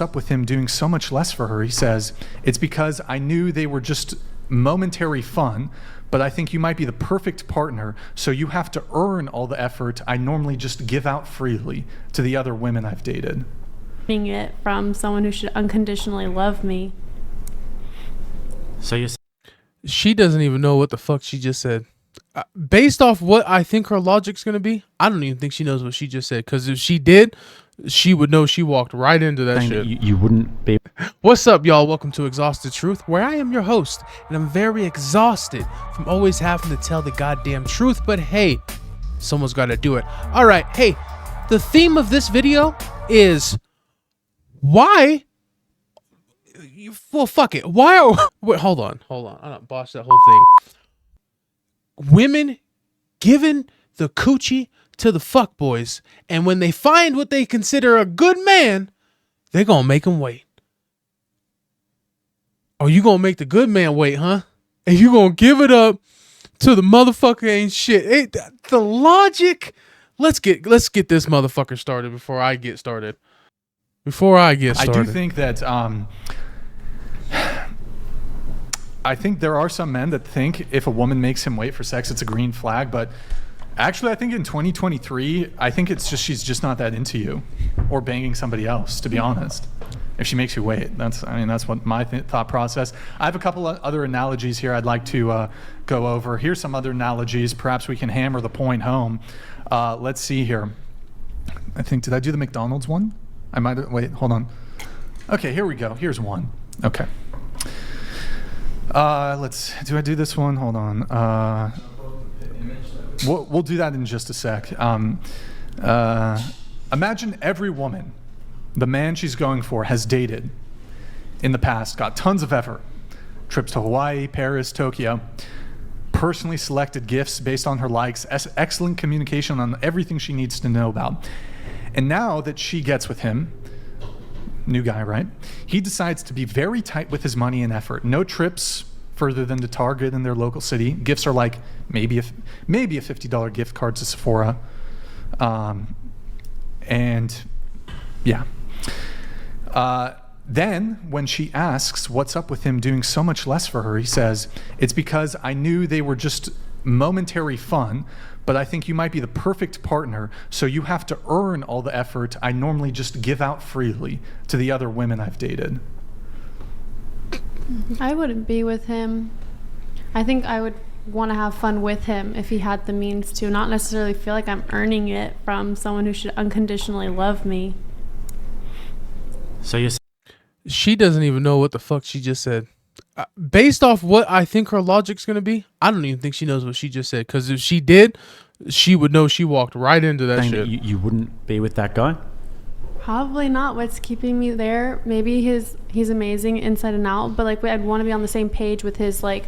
up with him doing so much less for her. He says, it's because I knew they were just momentary fun, but I think you might be the perfect partner, so you have to earn all the effort I normally just give out freely to the other women I've dated. It from someone who should unconditionally love me. So you're She doesn't even know what the fuck she just said. Based off what I think her logic's going to be, I don't even think she knows what she just said. Because if she did, she would know she walked right into that shit. you wouldn't be. What's up, y'all? Welcome to Exhausted Truth, where I am your host. And I'm very exhausted from always having to tell the goddamn truth. But hey, someone's got to do it. All right. Hey, the theme of this video is why... Well, fuck it. Why are... Wait, hold on. I don't botch that whole thing. Women giving the coochie to the fuckboys, and when they find what they consider a good man, they're gonna make him wait. Or you gonna make the good man wait, huh? And you gonna give it up to the motherfucker ain't shit. The logic. Let's get this motherfucker started before I get started. I do think that I think there are some men that think if a woman makes him wait for sex, it's a green flag. But actually, I think in 2023, I think it's just she's just not that into you or banging somebody else, to be honest. If she makes you wait, that's what my thought process. I have a couple of other analogies here I'd like to go over. Here's some other analogies. Perhaps we can hammer the point home. Let's see here. I think, did I do the McDonald's one? I might have, wait, hold on. Okay, here we go. Here's one. Okay. Do I do this one? Hold on. We'll do that in just a sec. Imagine every woman the man she's going for has dated in the past, got tons of effort. Trips to Hawaii, Paris, Tokyo. Personally selected gifts based on her likes. Excellent communication on everything she needs to know about. And now that she gets with him, new guy, right? He decides to be very tight with his money and effort. No trips further than to Target in their local city. Gifts are like maybe a $50 gift card to Sephora. And yeah. Then when she asks what's up with him doing so much less for her, he says, it's because I knew they were just momentary fun, but I think you might be the perfect partner, so you have to earn all the effort I normally just give out freely to the other women I've dated. I wouldn't be with him. I think I would want to have fun with him if he had the means to, not necessarily feel like I'm earning it from someone who should unconditionally love me. So you're. She doesn't even know what the fuck she just said. Based off what I think her logic's going to be, I don't even think she knows what she just said. Because if she did, she would know she walked right into that shit. You wouldn't be with that guy? Probably not. What's keeping me there? Maybe he's amazing inside and out, but like I'd want to be on the same page with his like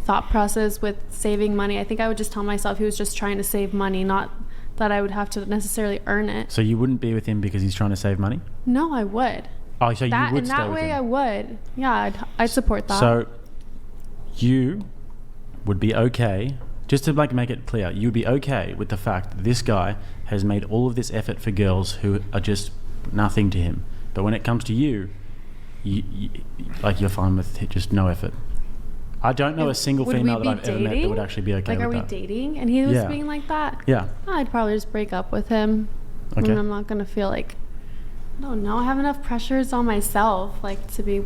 thought process with saving money. I think I would just tell myself he was just trying to save money, not that I would have to necessarily earn it. So you wouldn't be with him because he's trying to save money? No, I would. Oh, so that, you would in stay that with way, him? I would. Yeah, I'd support that. So you would be okay, just to like make it clear, you would be okay with the fact that this guy has made all of this effort for girls who are just nothing to him. But when it comes to you, you're fine with just no effort. I don't know a single female that I've ever met that would actually be okay with that. Like, are we dating? And he was being like that? Yeah. I'd probably just break up with him. Okay. And I'm not going to feel like, I don't know, I have enough pressures on myself, like, to be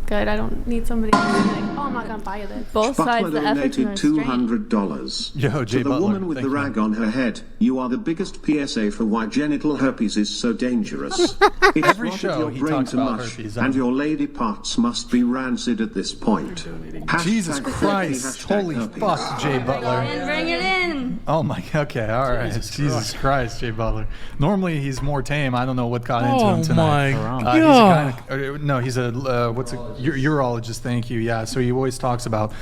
good. I don't need somebody to be like, oh, I'm not going to buy you this. Both sides, the effort and $200. Yo, Jay to the Butler, woman with the rag on her head, you are the biggest PSA for why genital herpes is so dangerous. It's Every rotted show your he brain talks to about mush, herpes, and your lady parts must be rancid at this point. Jesus Christ. Holy fuck, Jay Butler. Bring it in. Oh my, okay, all right. Jesus Christ, Jay Butler. Normally he's more tame. I don't know what got into him tonight. Oh my God. He's a urologist, thank you. Yeah, so he always talks about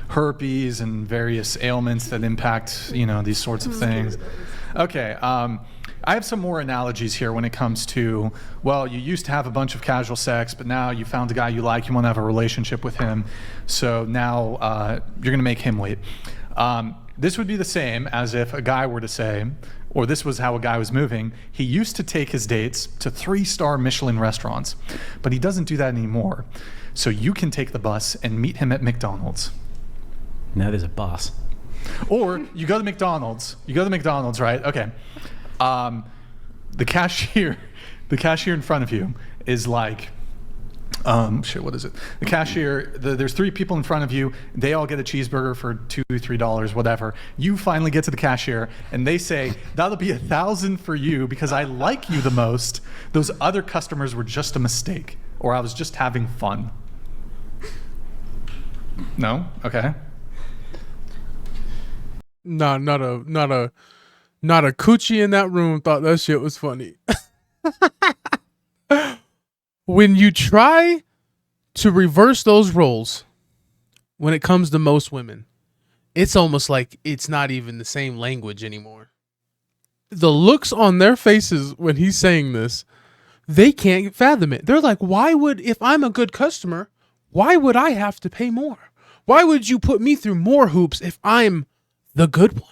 herpes and various ailments that impact, these sorts of things. Okay, I have some more analogies here when it comes to, well, you used to have a bunch of casual sex, but now you found a guy you like, you want to have a relationship with him, so now you're going to make him wait. This would be the same as if a guy were to say, or this was how a guy was moving. He used to take his dates to 3-star Michelin restaurants, but he doesn't do that anymore. So you can take the bus and meet him at McDonald's. Now there's a bus. Or you go to McDonald's. Right? Okay. The cashier in front of you is like, what is it? The cashier, there's 3 people in front of you. They all get a cheeseburger for $2, $3, whatever. You finally get to the cashier and they say, that'll be $1,000 for you because I like you the most. Those other customers were just a mistake, or I was just having fun. No? Okay. Nah, not a coochie in that room thought that shit was funny. When you try to reverse those roles, when it comes to most women, it's almost like it's not even the same language anymore. The looks on their faces when he's saying this, they can't fathom it. They're like, if I'm a good customer, why would I have to pay more? Why would you put me through more hoops if I'm the good one?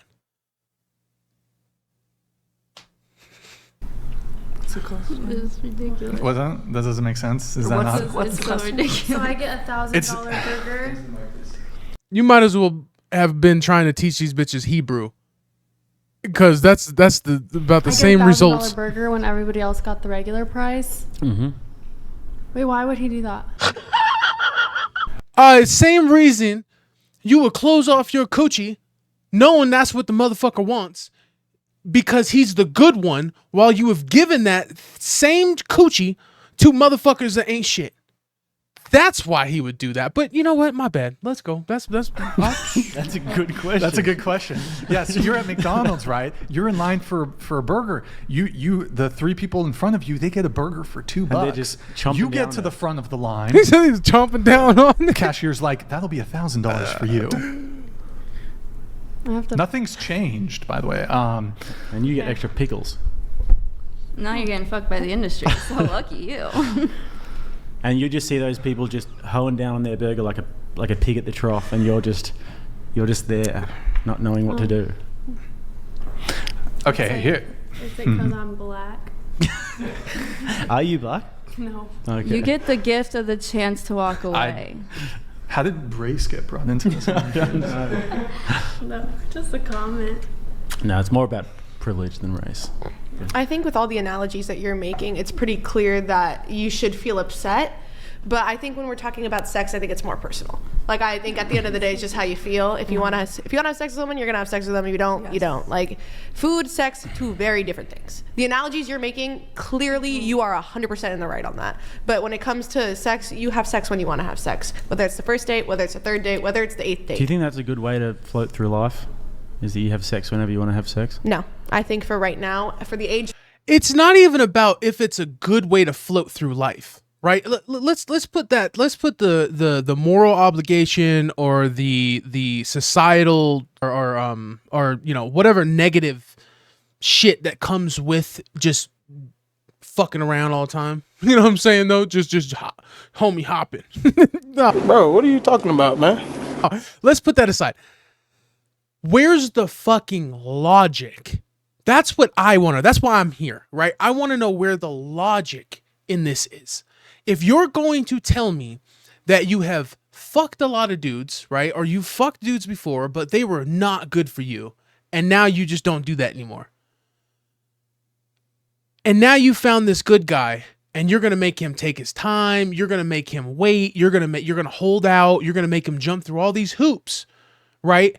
It's ridiculous. What, that doesn't make sense? Is that not? It's so ridiculous. So I get $1,000 burger. You might as well have been trying to teach these bitches Hebrew, because that's about the same results. $1,000 burger when everybody else got the regular price. Mm-hmm. Wait, why would he do that? Same reason you would close off your coochie, knowing that's what the motherfucker wants, because he's the good one, while you have given that same coochie to motherfuckers that ain't shit. That's why he would do that. But you know what? My bad. Let's go. That's That's a good question. That's a good question. Yeah, so you're at McDonald's, right? You're in line for a burger. The 3 people in front of you, they get a burger for $2. they're just chomping You get down to it. the front of the line. He said he's chomping down on The it. cashier's like, that'll be $1,000 for you. I have to. Nothing's changed, by the way. And you get Okay. extra pickles. Now you're getting fucked by the industry. So lucky you. And you just see those people just hoeing down on their burger like a pig at the trough, and you're just there, not knowing what to do. Okay, here. Is it because I'm black? Are you black? No. Okay. You get the gift of the chance to walk away. How did race get brought into this? No, just a comment. No, it's more about privilege than race. I think with all the analogies that you're making, it's pretty clear that you should feel upset. But I think when we're talking about sex, I think it's more personal. Like, I think at the end of the day, it's just how you feel. If you want to have sex with someone, you're gonna have sex with them. If you don't, you don't. Like, food, sex, 2 very different things. The analogies you're making, clearly you are 100% in the right on that. But when it comes to sex, you have sex when you want to have sex. Whether it's the first date, whether it's the 3rd date, whether it's the 8th date. Do you think that's a good way to float through life? Is that you have sex whenever you want to have sex? No, I think for right now, for the age. It's not even about if it's a good way to float through life, right? Let's put the moral obligation or the societal or you know, whatever negative shit that comes with just fucking around all the time. You know what I'm saying though? Just homie hopping. No. Bro, what are you talking about, man? Let's put that aside. Where's the fucking logic? That's what I want to. That's why I'm here, right? I want to know where the logic in this is. If you're going to tell me that you have fucked a lot of dudes, right? Or you fucked dudes before, but they were not good for you, and now you just don't do that anymore. And now you found this good guy, and you're going to make him take his time, you're going to make him wait, you're going to hold out, you're going to make him jump through all these hoops, right?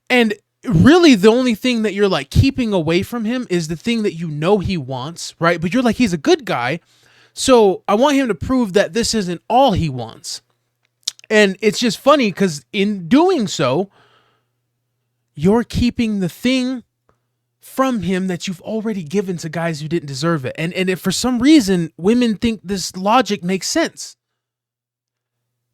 And really the only thing that you're like keeping away from him is the thing that you know he wants, right? But you're like, he's a good guy, so I want him to prove that this isn't all he wants. And it's just funny because in doing so, you're keeping the thing from him that you've already given to guys who didn't deserve it. And if for some reason women think this logic makes sense,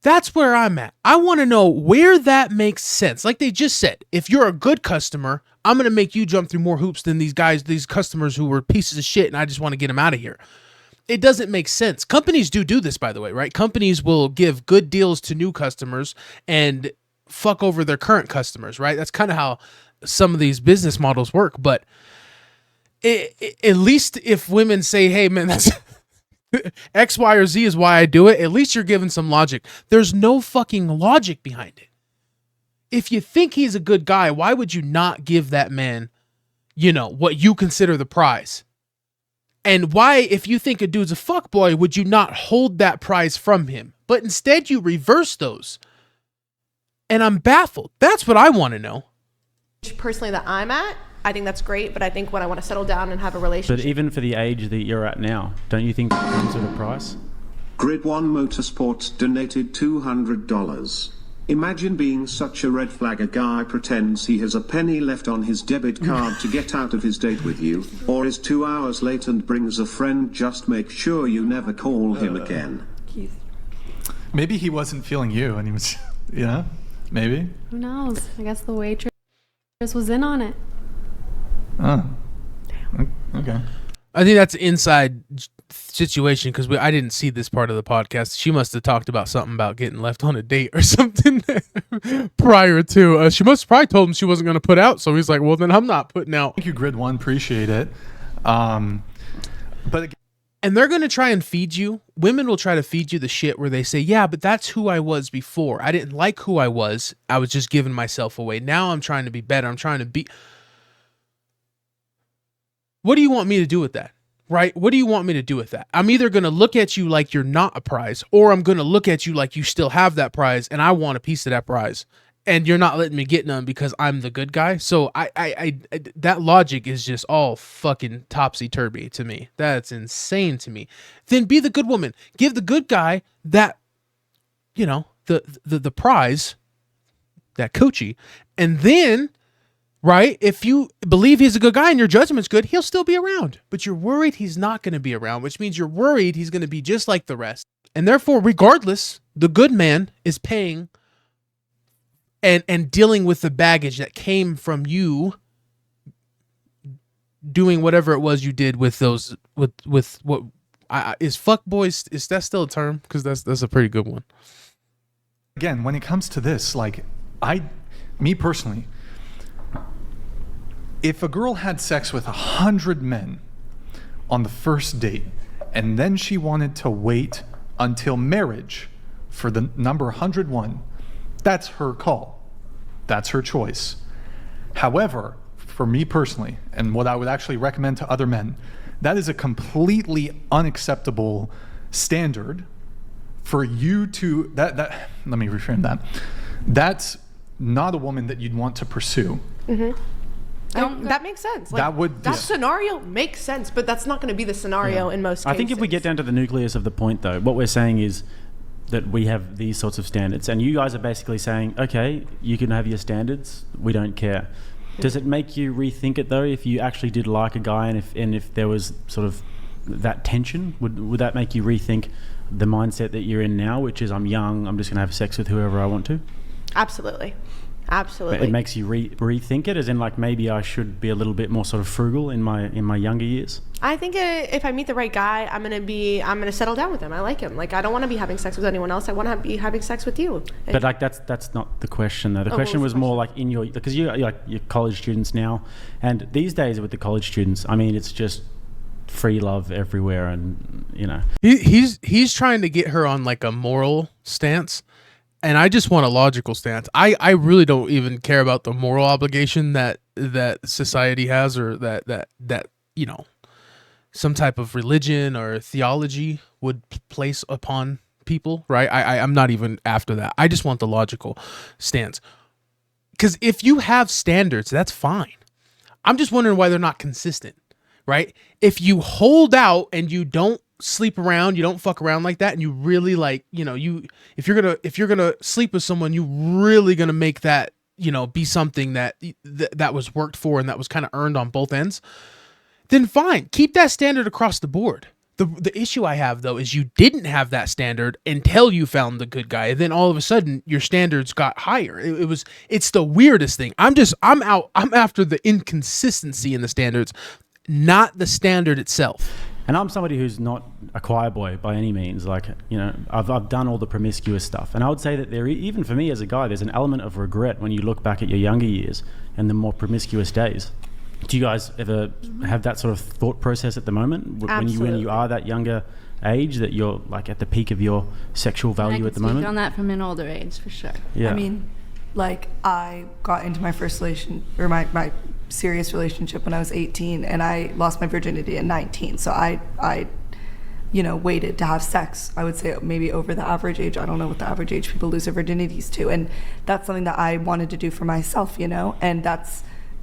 that's where I'm at. I want to know where that makes sense. Like they just said, if you're a good customer, I'm going to make you jump through more hoops than these customers who were pieces of shit and I just want to get them out of here. It doesn't make sense. Companies do this, by the way, right? Companies will give good deals to new customers and fuck over their current customers, right? That's kind of how some of these business models work. But at least if women say, hey man, that's X, Y, or Z is why I do it, at least you're giving some logic. There's no fucking logic behind it. If you think he's a good guy, why would you not give that man, you know, what you consider the prize? And why, if you think a dude's a fuckboy, would you not hold that prize from him? But instead you reverse those. And I'm baffled. That's what I want to know. Personally, that I'm at, I think that's great, but I think when I want to settle down and have a relationship. But even for the age that you're at now, don't you think that comes with a price? Grid One Motorsports donated $200. Imagine being such a red flag. A guy pretends he has a penny left on his debit card to get out of his date with you, or is 2 hours late and brings a friend. Just make sure you never call him again. Maybe he wasn't feeling you and he was, you know, maybe. Who knows? I guess the waitress was in on it. Oh. Okay. I think that's an inside situation because I didn't see this part of the podcast. She must have talked about something about getting left on a date or something prior to. She must have probably told him she wasn't going to put out. So he's like, well, then I'm not putting out. Thank you, Grid One. Appreciate it. But again, And they're going to try and feed you. Women will try to feed you the shit where they say, yeah, but that's who I was before. I didn't like who I was. I was just giving myself away. Now I'm trying to be better. I'm trying to be. What do you want me to do with that? Right? What do you want me to do with that? I'm either going to look at you like you're not a prize, or I'm going to look at you like you still have that prize and I want a piece of that prize. And you're not letting me get none because I'm the good guy. So I that logic is just all fucking topsy-turvy to me. That's insane to me. Then be the good woman. Give the good guy that, you know, the prize, that coochie. And then, right, if you believe he's a good guy and your judgment's good, he'll still be around. But you're worried he's not going to be around, which means you're worried he's going to be just like the rest. And therefore, regardless, the good man is paying and dealing with the baggage that came from you doing whatever it was you did with those with what is fuckboys. Is that still a term? Because that's a pretty good one. again, when it comes to this, like me personally, if a girl had sex with 100 men on the first date and then she wanted to wait until marriage for the number 101, that's her call. That's her choice. However, for me personally, and what I would actually recommend to other men, that is a completely unacceptable standard for you to, let me reframe that. That's not a woman that you'd want to pursue. Mm-hmm. That makes sense. Like, that scenario makes sense, but that's not going to be the scenario in most cases. I think if we get down to the nucleus of the point, though, what we're saying is that we have these sorts of standards, and you guys are basically saying, okay, you can have your standards, we don't care. Does it make you rethink it, though, if you actually did like a guy and if there was sort of that tension? Would that make you rethink the mindset that you're in now, which is I'm young, I'm just going to have sex with whoever I want to? Absolutely. Absolutely. It makes you rethink it, as in like maybe I should be a little bit more sort of frugal in my younger years. I think if I meet the right guy, I'm gonna settle down with him. I like him. Like, I don't want to be having sex with anyone else. I want to be having sex with you. But like that's not the question though. The question was more like in your, because you're college students now, and these days with the college students, I mean, it's just free love everywhere, and you know. He's trying to get her on like a moral stance. And I just want a logical stance. I really don't even care about the moral obligation that society has, or that you know, some type of religion or theology would place upon people, right? I'm not even after that. I just want the logical stance. Because if you have standards, that's fine. I'm just wondering why they're not consistent, right? If you hold out and you don't sleep around, you don't fuck around like that, and you really like, you know, if you're gonna sleep with someone, you really gonna make that, you know, be something that was worked for and that was kind of earned on both ends, then fine, keep that standard across the board. The issue I have though is you didn't have that standard until you found the good guy, and then all of a sudden your standards got higher. It's the weirdest thing. I'm after the inconsistency in the standards, not the standard itself. And I'm somebody who's not a choir boy by any means. Like, you know, I've done all the promiscuous stuff. And I would say that even for me as a guy, there's an element of regret when you look back at your younger years and the more promiscuous days. Do you guys ever have that sort of thought process at the moment when Absolutely. you are that younger age, that you're like at the peak of your sexual value at the moment? I can speak on that from an older age for sure. Yeah. I mean, like I got into my first my serious relationship when I was 18, and I lost my virginity at 19. So I waited to have sex. I would say maybe over the average age. I don't know what the average age people lose their virginities to, and that's something that I wanted to do for myself, and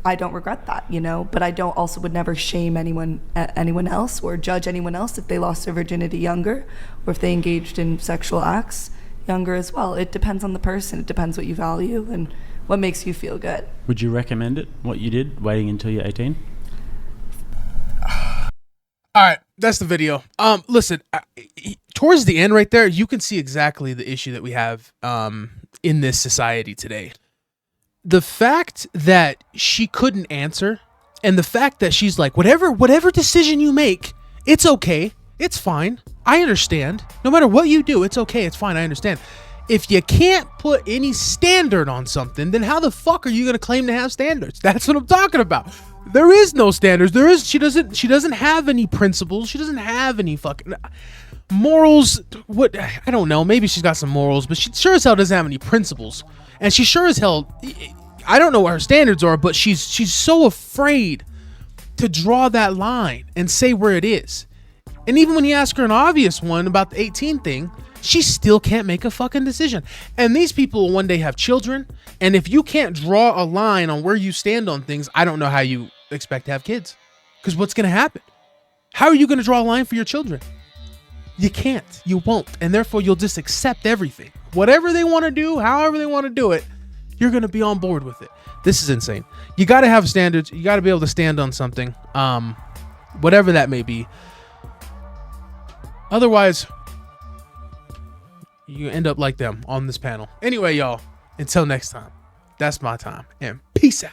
I don't regret that, but I would never shame anyone else or judge anyone else if they lost their virginity younger or if they engaged in sexual acts younger as well. It depends on the person. It depends what you value and what makes you feel good. Would you recommend it, what you did, waiting until you're 18? All right, that's the video. Listen, towards the end right there, you can see exactly the issue that we have in this society today. The fact that she couldn't answer, and the fact that she's like, whatever decision you make, it's okay. It's fine. I understand. No matter what you do, it's okay. It's fine. I understand. If you can't put any standard on something, then how the fuck are you going to claim to have standards? That's what I'm talking about. There is no standards. She doesn't have any principles. She doesn't have any fucking morals. What? I don't know. Maybe she's got some morals, but she sure as hell doesn't have any principles. And she sure as hell, I don't know what her standards are, but she's so afraid to draw that line and say where it is. And even when you ask her an obvious one about the 18 thing, she still can't make a fucking decision. And these people will one day have children. And if you can't draw a line on where you stand on things, I don't know how you expect to have kids. Because what's going to happen? How are you going to draw a line for your children? You can't. You won't. And therefore, you'll just accept everything. Whatever they want to do, however they want to do it, you're going to be on board with it. This is insane. You got to have standards. You got to be able to stand on something, whatever that may be. Otherwise, you end up like them on this panel. Anyway, y'all, until next time, that's my time. And peace out.